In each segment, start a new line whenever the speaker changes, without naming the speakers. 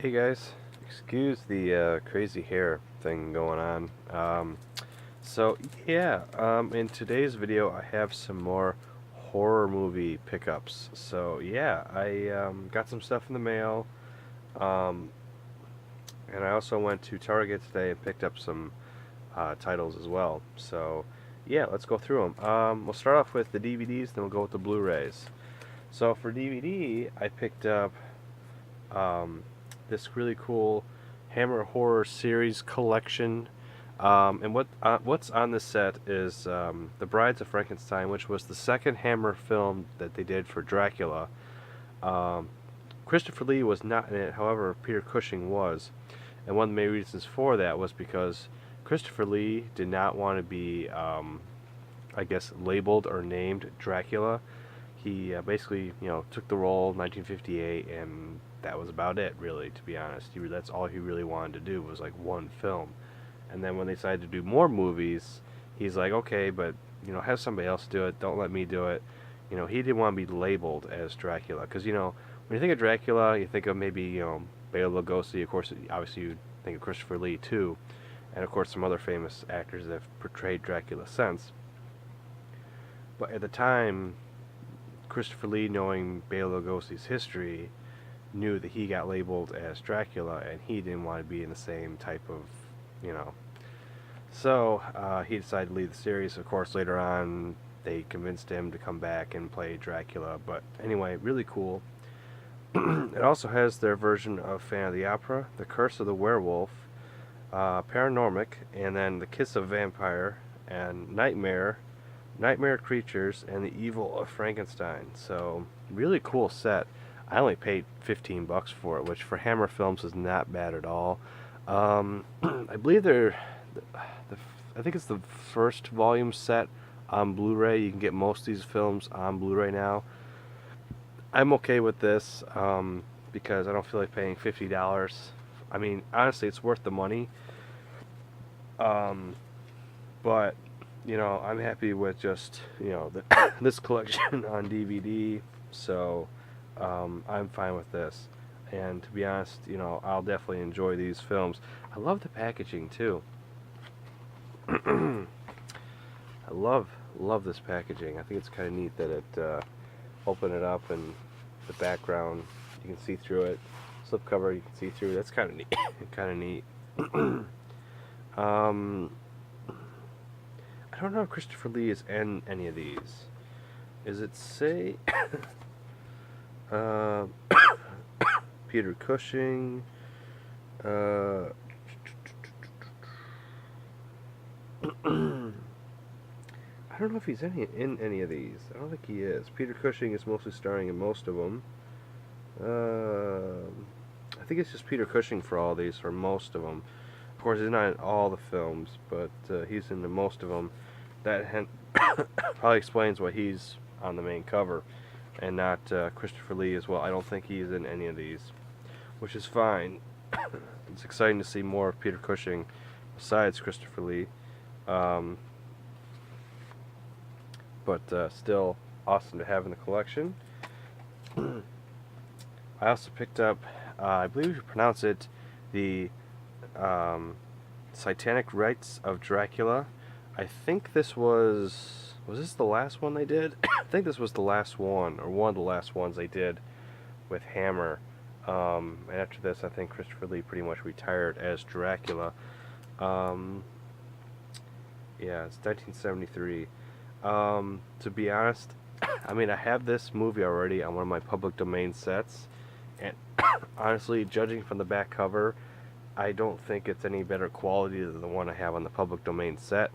Hey guys, excuse the crazy hair thing going on. So yeah, in today's video I have some more horror movie pickups. So yeah, I got some stuff in the mail, um, and I also went to Target today and picked up some titles as well. So yeah, let's go through them. We'll start off with the DVDs, then we'll go with the Blu-rays. So for DVD, I picked up um, this really cool Hammer Horror series collection. And what's on this set is The Brides of Frankenstein, which was the second Hammer film that they did for Dracula. Um, Christopher Lee was not in it, however, Peter Cushing was. And one of the main reasons for that was because Christopher Lee did not want to be, I guess, labeled or named Dracula. He basically, took the role in 1958, and that was about it, really, to be honest. That's all he really wanted to do was like one film. And then when they decided to do more movies, he's like, okay, but have somebody else do it. Don't let me do it. He didn't want to be labeled as Dracula because when you think of Dracula, you think of maybe Bela Lugosi. Of course, obviously you think of Christopher Lee too, and of course some other famous actors that have portrayed Dracula since. But at the time, Christopher Lee, knowing Bela Lugosi's history, knew that he got labeled as Dracula, and he didn't want to be in the same type of, you know. So he decided to leave the series. Of course, later on, they convinced him to come back and play Dracula. But anyway, really cool. It also has their version of Phantom of the Opera, The Curse of the Werewolf, Paranormic, and then The Kiss of Vampire, and Nightmare Creatures, and The Evil of Frankenstein. So, really cool set. I only paid $15 for it, which for Hammer Films is not bad at all. I believe I think it's the first volume set on Blu-ray. You can get most of these films on Blu-ray now. I'm okay with this because I don't feel like paying $50. I mean, honestly, it's worth the money. Um, but I'm happy with just this collection on DVD. So I'm fine with this. And to be honest, I'll definitely enjoy these films. I love the packaging too. I love this packaging. I think it's kind of neat that it open it up and the background you can see through it. Slipcover you can see through. That's kind of neat. Kind of neat. um, I don't know if Christopher Lee is in any of these. Is it say uh, Peter Cushing? I don't know if he's in any of these. I don't think he is. Peter Cushing is mostly starring in most of them. I think it's just Peter Cushing for all these, for most of them. Of course, he's not in all the films, but he's in the most of them. That probably explains why he's on the main cover, and not Christopher Lee as well. I don't think he's in any of these, which is fine. It's exciting to see more of Peter Cushing besides Christopher Lee. But still awesome to have in the collection. I also picked up, I believe you pronounce it, the Satanic Rites of Dracula. I think this was this the last one they did? I think this was the last one, or one of the last ones they did with Hammer. And after this, I think Christopher Lee pretty much retired as Dracula. Yeah, it's 1973. To be honest, I mean, I have this movie already on one of my public domain sets, and honestly, judging from the back cover, I don't think it's any better quality than the one I have on the public domain set.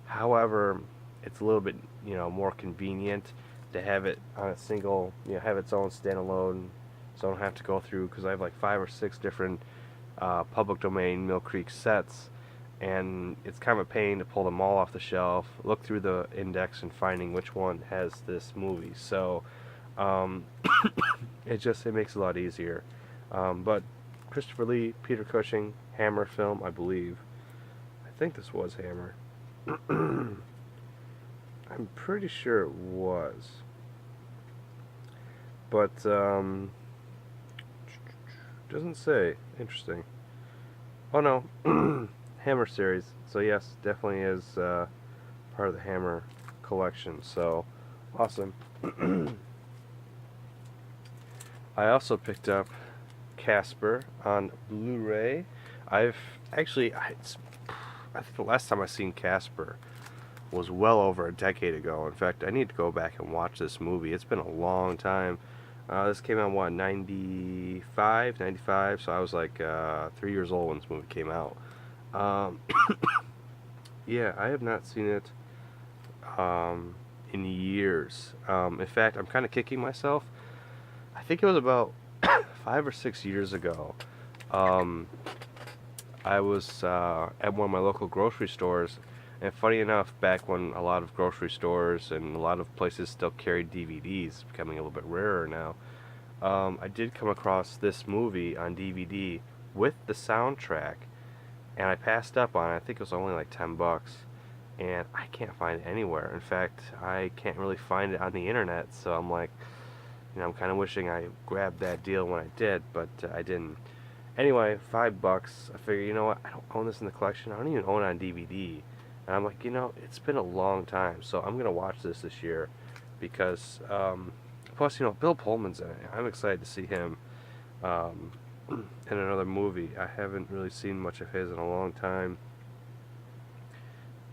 However, it's a little bit, more convenient to have it on a single, have its own standalone, so I don't have to go through, because I have like 5 or 6 different public domain Mill Creek sets, and it's kind of a pain to pull them all off the shelf, look through the index, and finding which one has this movie. So it makes it a lot easier. But Christopher Lee, Peter Cushing, Hammer film, I believe. I think this was Hammer. I'm pretty sure it was. But Doesn't say. Interesting. Oh no, Hammer series. So yes, definitely is part of the Hammer collection. So awesome. I also picked up Casper on Blu-ray. I've actually, I think the last time I seen Casper was well over a decade ago. In fact, I need to go back and watch this movie. It's been a long time. This came out, what, 95? 95, so I was like 3 years old when this movie came out. Um, yeah, I have not seen it in years. In fact, I'm kind of kicking myself. I think it was about 5 or 6 years ago. Um, I was at one of my local grocery stores, and funny enough, back when a lot of grocery stores and a lot of places still carried DVDs, becoming a little bit rarer now, I did come across this movie on DVD with the soundtrack, and I passed up on it. I think it was only like 10 bucks, and I can't find it anywhere. In fact, I can't really find it on the internet, so I'm like, I'm kind of wishing I grabbed that deal when I did, but I didn't. Anyway, 5 bucks. I figure, you know what? I don't own this in the collection. I don't even own it on DVD. And I'm like, it's been a long time, so I'm gonna watch this year because, plus, Bill Pullman's in it. I'm excited to see him in another movie. I haven't really seen much of his in a long time,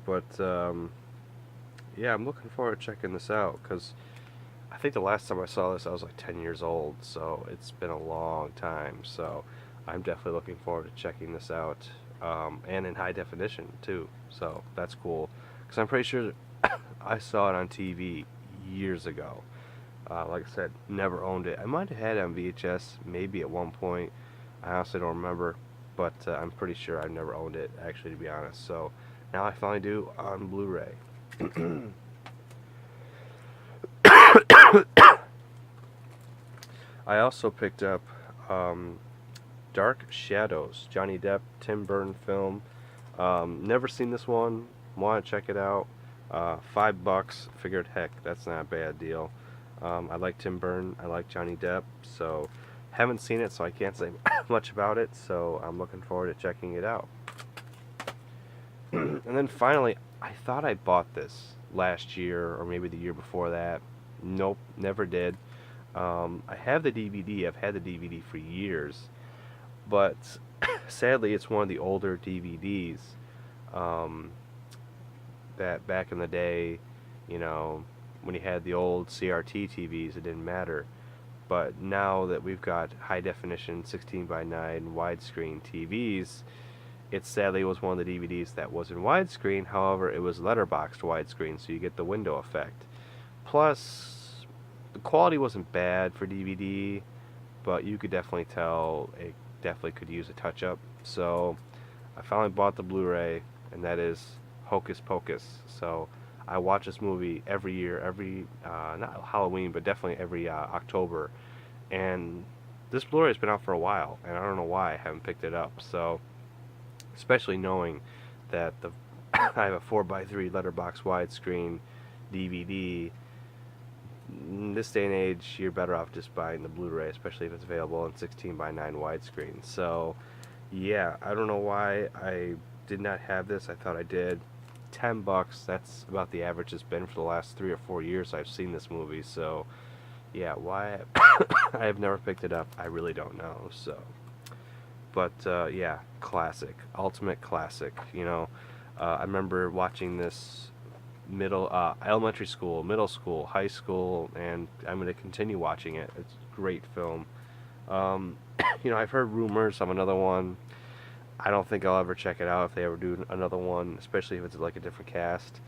but yeah, I'm looking forward to checking this out because I think the last time I saw this, I was like 10 years old, so it's been a long time. So I'm definitely looking forward to checking this out, and in high definition too. So that's cool, because I'm pretty sure I saw it on TV years ago. Like I said, never owned it. I might have had it on VHS, maybe at one point. I honestly don't remember, but I'm pretty sure I've never owned it, actually, to be honest. So now I finally do on Blu-ray. I also picked up Dark Shadows, Johnny Depp, Tim Burton film. Never seen this one. Want to check it out. 5 bucks. Figured, heck, that's not a bad deal. I like Tim Burton. I like Johnny Depp. So haven't seen it, so I can't say much about it. So I'm looking forward to checking it out. And then finally, I thought I bought this last year or maybe the year before that. Nope, never did. I have the DVD. I've had the DVD for years, but sadly, it's one of the older DVDs that back in the day, when you had the old CRT TVs, it didn't matter. But now that we've got high definition 16 by 9 widescreen TVs, it sadly was one of the DVDs that was in widescreen. However, it was letterboxed widescreen, so you get the window effect. Plus, the quality wasn't bad for DVD, but you could definitely tell it definitely could use a touch-up. So I finally bought the Blu-ray, and that is Hocus Pocus. So I watch this movie every year, not Halloween, but definitely every October. And this Blu-ray has been out for a while, and I don't know why I haven't picked it up. So, especially knowing that I have a 4x3 letterbox widescreen DVD. In this day and age, you're better off just buying the Blu-ray, especially if it's available in 16 by 9 widescreen. So, yeah, I don't know why I did not have this. I thought I did. 10 bucks, that's about the average it's been for the last 3 or 4 years I've seen this movie. So, yeah, why I have never picked it up, I really don't know. So, but yeah, classic, ultimate classic. I remember watching this elementary school, middle school, high school, and I'm going to continue watching it. It's a great film. I've heard rumors of another one. I don't think I'll ever check it out if they ever do another one, especially if it's like a different cast.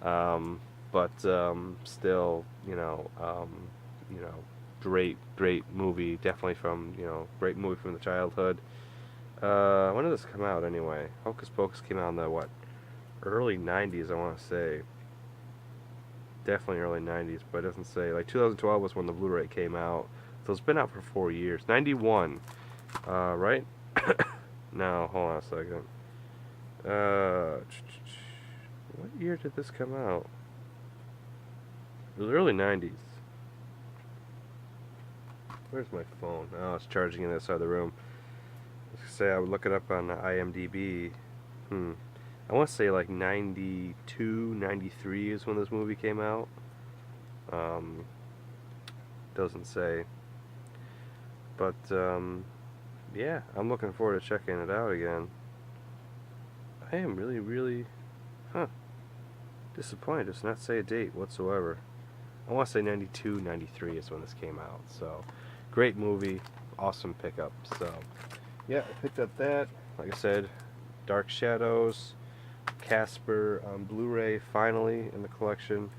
But still, great movie. Definitely great movie from the childhood. When did this come out anyway? Hocus Pocus came out in the early 90s, I want to say. Definitely early 90s, but it doesn't say. Like 2012 was when the Blu-ray came out, so it's been out for 4 years. 91, right? No, hold on a second. What year did this come out? It was early 90s. Where's my phone? Oh, it's charging in this other room. Say I would look it up on IMDb. I want to say like 92, 93 is when this movie came out. Um, doesn't say. But, yeah, I'm looking forward to checking it out again. I am really, really, disappointed. It does not say a date whatsoever. I want to say 92, 93 is when this came out. So, great movie, awesome pickup. So, yeah, I picked up that. Like I said, Dark Shadows, Casper on Blu-ray finally in the collection.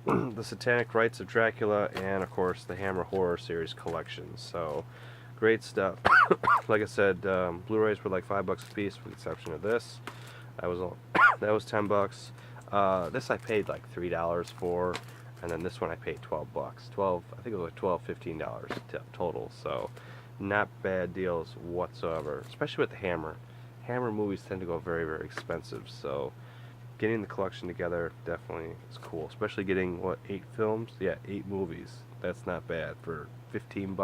The Satanic Rites of Dracula, and of course the Hammer Horror Series collection. So, great stuff. Like I said, Blu-rays were like $5 a piece, with the exception of this. That was all. That was $10. This I paid like $3 for, and then this one I paid $12. 12. I think it was like $12, $15 total. So, not bad deals whatsoever. Especially with the Hammer. Hammer movies tend to go very, very expensive. So, getting the collection together definitely is cool. Especially getting, what, 8 films? Yeah, 8 movies. That's not bad for $15.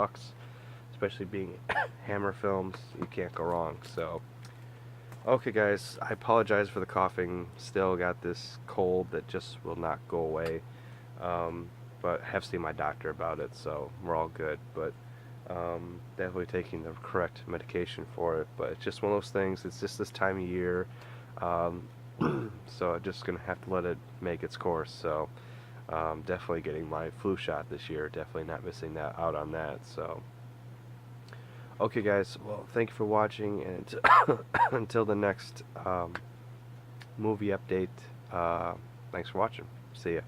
Especially being Hammer films, you can't go wrong. So, okay guys, I apologize for the coughing. Still got this cold that just will not go away. But I have seen my doctor about it, so we're all good. But definitely taking the correct medication for it. But it's just one of those things. It's just this time of year. So I'm just going to have to let it make its course. So definitely getting my flu shot this year. Definitely not missing out on that. So okay guys, well thank you for watching, and until the next movie update, thanks for watching. See ya.